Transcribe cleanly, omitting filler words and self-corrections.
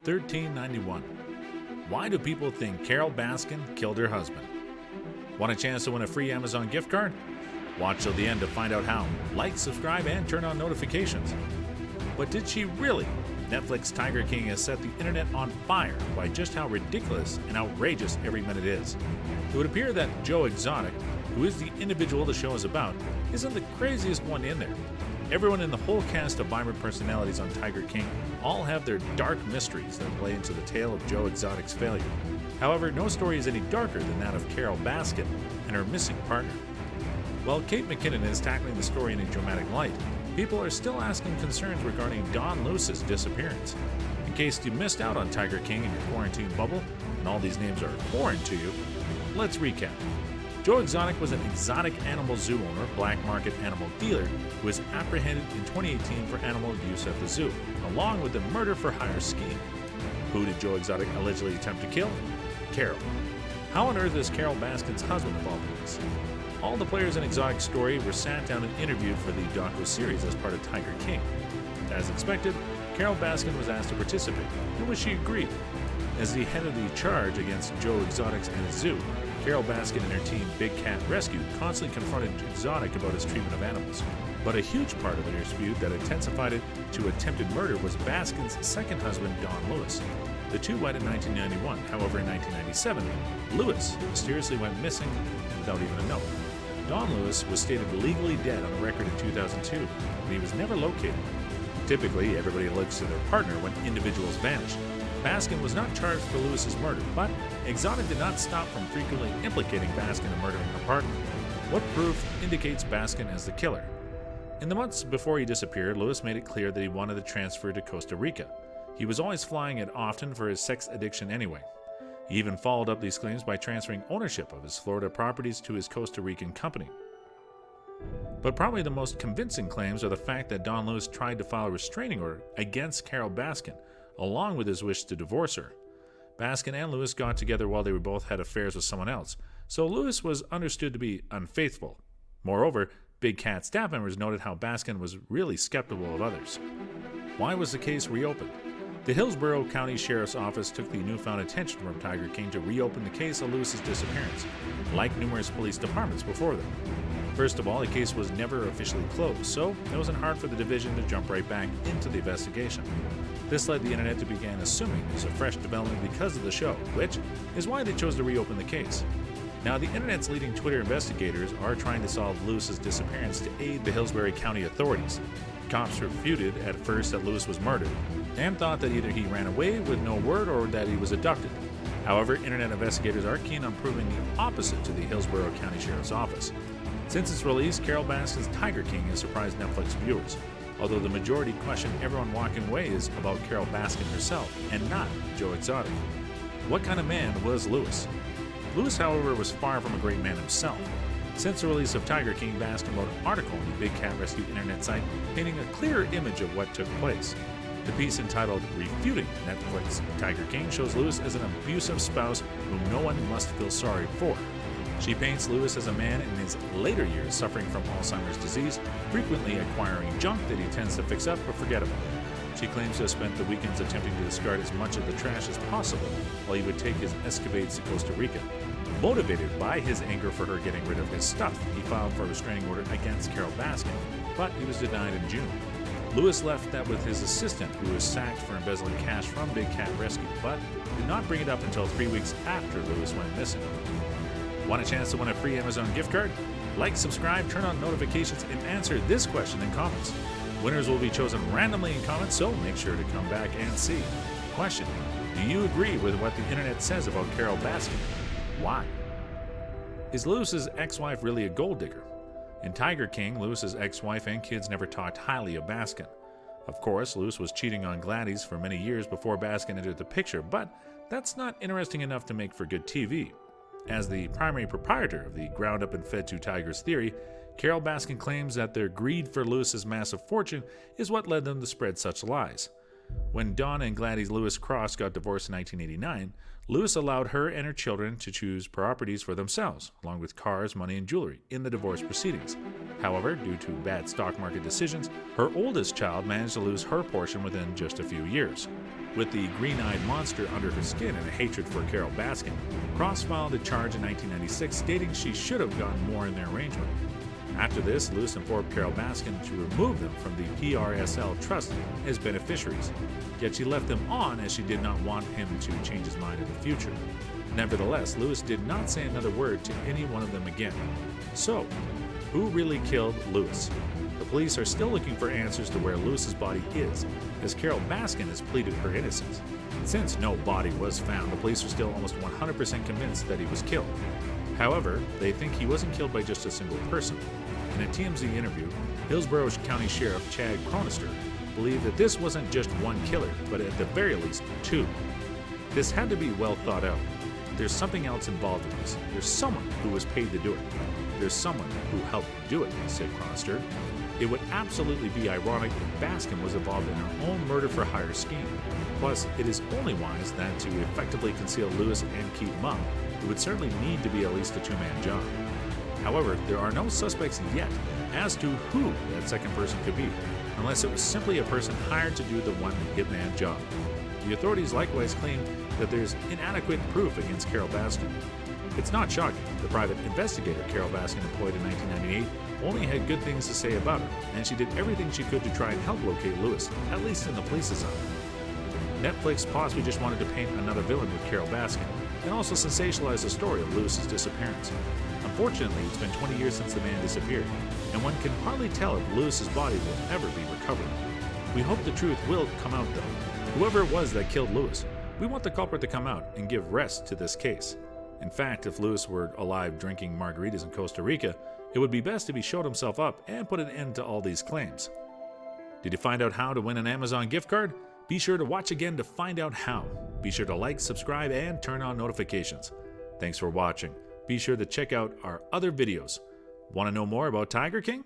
1391. Why do people think Carole Baskin killed her husband? Want a chance to win a free Amazon gift card? Watch till the end to find out how. Like, subscribe, and turn on notifications. But did she really? Netflix Tiger King has set the internet on fire by just how ridiculous and outrageous every minute is. It would appear that Joe Exotic, who is the individual the show is about, isn't the craziest one in there. Everyone in the whole cast of vibrant personalities on Tiger King all have their dark mysteries that play into the tale of Joe Exotic's failure. However, no story is any darker than that of Carole Baskin and her missing partner. While Kate McKinnon is tackling the story in a dramatic light, people are still asking concerns regarding Don Lewis's disappearance. In case you missed out on Tiger King in your quarantine bubble, and all these names are foreign to you, let's recap. Joe Exotic was an exotic animal zoo owner, black market animal dealer, who was apprehended in 2018 for animal abuse at the zoo, along with a murder-for-hire scheme. Who did Joe Exotic allegedly attempt to kill? Carole. How on earth is Carole Baskin's husband involved in this? All the players in Exotic's story were sat down and interviewed for the docu-series as part of Tiger King. As expected, Carole Baskin was asked to participate, in which she agreed. As the head of the charge against Joe Exotic and his zoo, Carole Baskin and her team Big Cat Rescue constantly confronted Exotic about his treatment of animals. But a huge part of the dispute that intensified it to attempted murder was Baskin's second husband, Don Lewis. The two wed in 1991. However, in 1997, Lewis mysteriously went missing without even a note. Don Lewis was stated legally dead on the record in 2002, but he was never located. Typically, everybody looks to their partner when individuals vanish. Baskin was not charged for Lewis's murder, but Exotic did not stop from frequently implicating Baskin in murdering her partner. What proof indicates Baskin as the killer? In the months before he disappeared, Lewis made it clear that he wanted to transfer to Costa Rica. He was always flying it often for his sex addiction anyway. He even followed up these claims by transferring ownership of his Florida properties to his Costa Rican company. But probably the most convincing claims are the fact that Don Lewis tried to file a restraining order against Carole Baskin, along with his wish to divorce her. Baskin and Lewis got together while they both had affairs with someone else, so Lewis was understood to be unfaithful. Moreover, Big Cat staff members noted how Baskin was really skeptical of others. Why was the case reopened? The Hillsborough County Sheriff's Office took the newfound attention from Tiger King to reopen the case of Lewis's disappearance, like numerous police departments before them. First of all, the case was never officially closed, so it wasn't hard for the division to jump right back into the investigation. This led the internet to begin assuming it was a fresh development because of the show, which is why they chose to reopen the case. Now, the internet's leading Twitter investigators are trying to solve Lewis's disappearance to aid the Hillsborough County authorities. Cops refuted at first that Lewis was murdered, and thought that either he ran away with no word or that he was abducted. However, internet investigators are keen on proving the opposite to the Hillsborough County Sheriff's Office. Since its release, Carole Baskin's Tiger King has surprised Netflix viewers, although the majority question everyone walking away is about Carole Baskin herself, and not Joe Exotic. What kind of man was Lewis? Lewis, however, was far from a great man himself. Since the release of Tiger King, Baskin wrote an article on the Big Cat Rescue internet site painting a clearer image of what took place. The piece entitled Refuting Netflix Tiger King shows Lewis as an abusive spouse whom no one must feel sorry for. She paints Lewis as a man in his later years suffering from Alzheimer's disease, frequently acquiring junk that he tends to fix up but forget about. She claims to have spent the weekends attempting to discard as much of the trash as possible while he would take his escapades to Costa Rica. Motivated by his anger for her getting rid of his stuff, he filed for a restraining order against Carole Baskin, but he was denied in June. Lewis left that with his assistant, who was sacked for embezzling cash from Big Cat Rescue, but did not bring it up until 3 weeks after Lewis went missing. Want a chance to win a free Amazon gift card? Like, subscribe, turn on notifications, and answer this question in comments. Winners will be chosen randomly in comments, so make sure to come back and see. Question: do you agree with what the internet says about Carole Baskin? Why? Is Lewis's ex-wife really a gold digger? In Tiger King, Lewis's ex-wife and kids never talked highly of Baskin. Of course, Lewis was cheating on Gladys for many years before Baskin entered the picture, but that's not interesting enough to make for good TV. As the primary proprietor of the ground up and fed to tigers theory, Carole Baskin claims that their greed for Lewis's massive fortune is what led them to spread such lies. When Dawn and Gladys Lewis Cross got divorced in 1989, Lewis allowed her and her children to choose properties for themselves, along with cars, money, and jewelry, in the divorce proceedings. However, due to bad stock market decisions, her oldest child managed to lose her portion within just a few years. With the green-eyed monster under her skin and a hatred for Carole Baskin, Cross filed a charge in 1996 stating she should have gotten more in their arrangement. After this, Lewis informed Carole Baskin to remove them from the PRSL trust as beneficiaries, yet she left them on as she did not want him to change his mind in the future. Nevertheless, Lewis did not say another word to any one of them again. So, who really killed Lewis? The police are still looking for answers to where Lewis's body is, as Carole Baskin has pleaded her innocence. Since no body was found, the police are still almost 100% convinced that he was killed. However, they think he wasn't killed by just a single person. In a TMZ interview, Hillsborough County Sheriff Chad Cronister believed that this wasn't just one killer, but at the very least two. This had to be well thought out. There's something else involved in this. There's someone who was paid to do it. There's someone who helped do it, said Cronister. It would absolutely be ironic if Baskin was involved in her own murder-for-hire scheme. Plus, it is only wise that to effectively conceal Lewis and keep him up, it would certainly need to be at least a two-man job. However, there are no suspects yet as to who that second person could be, unless it was simply a person hired to do the one hitman job. The authorities likewise claim that there's inadequate proof against Carole Baskin. It's not shocking. The private investigator Carole Baskin employed in 1998 only had good things to say about her, and she did everything she could to try and help locate Lewis, at least in the police's eye. Netflix possibly just wanted to paint another villain with Carole Baskin, and also sensationalize the story of Lewis's disappearance. Unfortunately, it's been 20 years since the man disappeared, and one can hardly tell if Lewis's body will ever be recovered. We hope the truth will come out though. Whoever it was that killed Lewis, we want the culprit to come out and give rest to this case. In fact, if Lewis were alive drinking margaritas in Costa Rica, it would be best if he showed himself up and put an end to all these claims. Did you find out how to win an Amazon gift card? Be sure to watch again to find out how. Be sure to like, subscribe, and turn on notifications. Thanks for watching. Be sure to check out our other videos. Want to know more about Tiger King?